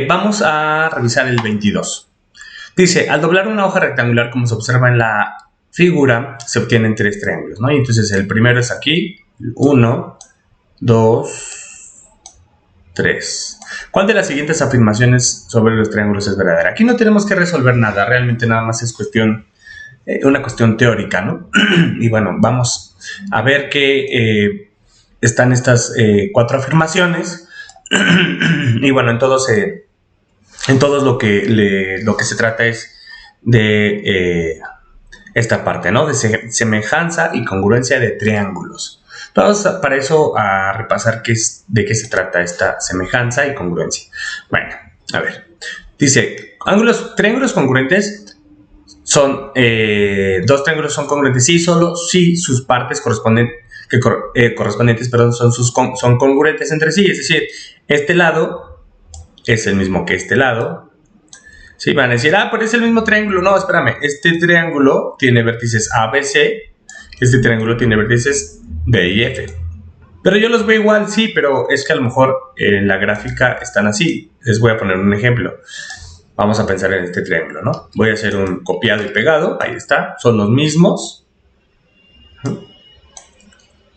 Vamos a revisar el 22. Dice, al doblar una hoja rectangular, como se observa en la figura, se obtienen tres triángulos, ¿no? Y entonces el primero es aquí, 1, 2, 3. ¿Cuál de las siguientes afirmaciones sobre los triángulos es verdadera? Aquí no tenemos que resolver nada, realmente nada más es una cuestión teórica, ¿no? Y bueno, vamos a ver que están estas cuatro afirmaciones. Y bueno, en todos lo que se trata es de esta parte, ¿no? De semejanza y congruencia de triángulos. Vamos para eso a repasar de qué se trata esta semejanza y congruencia. Bueno, a ver. Dice, triángulos congruentes son, dos triángulos son congruentes sí, solo si sus partes correspondientes son congruentes entre sí, es decir, este lado es el mismo que este lado. Sí, van a decir, pero es el mismo triángulo. No, espérame, este triángulo tiene vértices ABC, este triángulo tiene vértices D y F. Pero yo los veo igual, sí, pero es que a lo mejor en la gráfica están así. Les voy a poner un ejemplo. Vamos a pensar en este triángulo, ¿no? Voy a hacer un copiado y pegado, ahí está, son los mismos.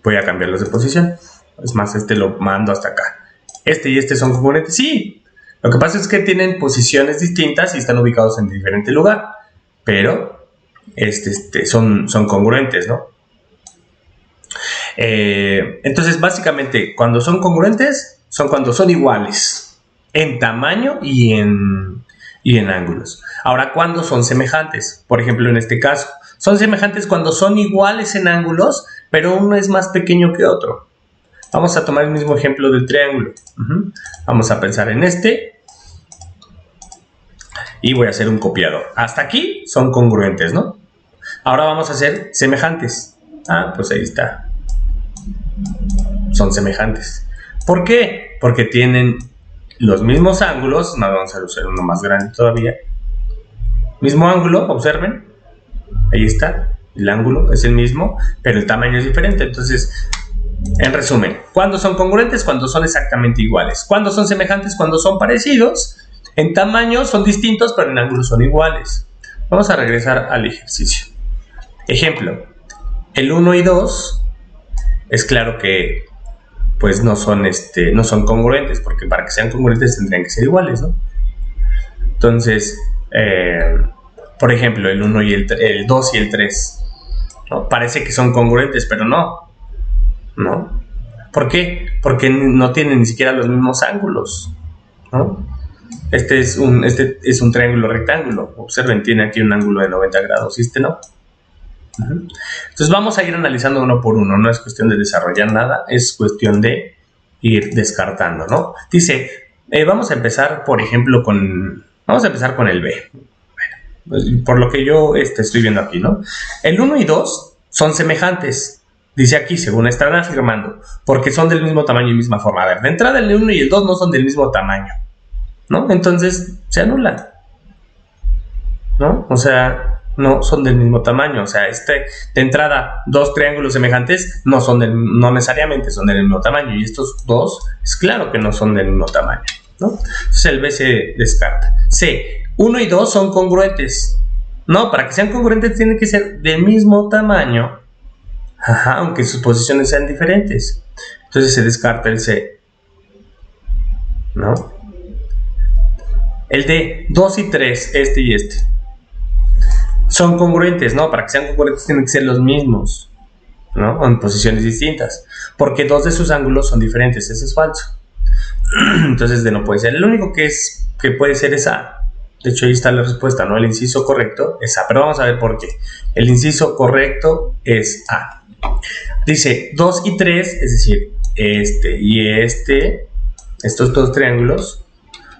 Voy a cambiarlos de posición. Es más, este lo mando hasta acá. Este y este son congruentes, sí. Lo que pasa es que tienen posiciones distintas y están ubicados en diferente lugar. Pero son congruentes, ¿no? Entonces, básicamente, cuando son congruentes, son cuando son iguales. En tamaño y en ángulos. Ahora, ¿cuándo son semejantes? Por ejemplo, en este caso, son semejantes cuando son iguales en ángulos, pero uno es más pequeño que otro. Vamos a tomar el mismo ejemplo del triángulo. Vamos a pensar en este. Y voy a hacer un copiado. Hasta aquí son congruentes, ¿no? Ahora vamos a hacer semejantes. Pues ahí está. Son semejantes. ¿Por qué? Porque tienen los mismos ángulos. Vamos a usar uno más grande todavía. Mismo ángulo, observen. Ahí está. El ángulo es el mismo, pero el tamaño es diferente. Entonces, en resumen, ¿cuándo son congruentes? Cuando son exactamente iguales. ¿Cuándo son semejantes? Cuando son parecidos. En tamaño son distintos, pero en ángulo son iguales. Vamos a regresar al ejercicio. Ejemplo, el 1 y 2 es claro que pues no son congruentes, porque para que sean congruentes tendrían que ser iguales, ¿no? Entonces, por ejemplo, el 1 y el 2 y el 3, ¿no? Parece que son congruentes, pero no. ¿No? ¿Por qué? Porque no tienen ni siquiera los mismos ángulos, ¿no? Este es un triángulo rectángulo. Observen, tiene aquí un ángulo de 90 grados y este no. Entonces vamos a ir analizando uno por uno. No es cuestión de desarrollar nada, es cuestión de ir descartando, ¿no? Dice, vamos a empezar, por ejemplo, vamos a empezar con el B. Bueno, por lo que yo estoy viendo aquí, ¿no? El 1 y 2 son semejantes. Dice aquí, según están afirmando, porque son del mismo tamaño y misma forma. A ver, de entrada el 1 y el 2 no son del mismo tamaño, ¿no? Entonces se anulan, ¿no? O sea, no son del mismo tamaño. O sea, de entrada, dos triángulos semejantes no necesariamente son del mismo tamaño. Y estos dos, es claro que no son del mismo tamaño, ¿no? Entonces el B se descarta. C, 1 y 2 son congruentes. No, para que sean congruentes tienen que ser del mismo tamaño. Aunque sus posiciones sean diferentes. Entonces se descarta el C, ¿no? El D, 2 y 3, este y este, son congruentes, ¿no? Para que sean congruentes tienen que ser los mismos, ¿no? En posiciones distintas. Porque dos de sus ángulos son diferentes, eso es falso. Entonces D no puede ser. El único que puede ser es A. De hecho, ahí está la respuesta, ¿no? El inciso correcto es A. Pero vamos a ver por qué. El inciso correcto es A. Dice 2 y 3, es decir, este y este, estos dos triángulos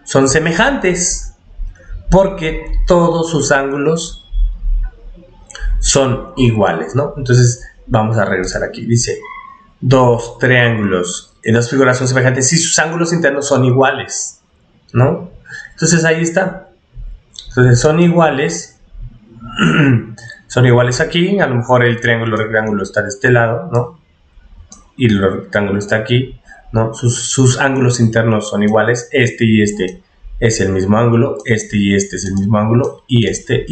son semejantes porque todos sus ángulos son iguales, ¿no? Entonces vamos a regresar aquí. Dice, dos triángulos en dos figuras son semejantes si sus ángulos internos son iguales, ¿no? Entonces ahí está. Entonces son iguales. Son iguales aquí. A lo mejor el triángulo rectángulo está de este lado, ¿no? Y el rectángulo está aquí, ¿no? Sus ángulos internos son iguales, este y este es el mismo ángulo, este y este es el mismo ángulo, y este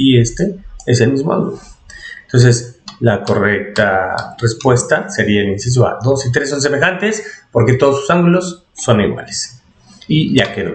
es el mismo ángulo. Entonces, la correcta respuesta sería el inciso A. 2 y 3 son semejantes porque todos sus ángulos son iguales. Y ya quedó.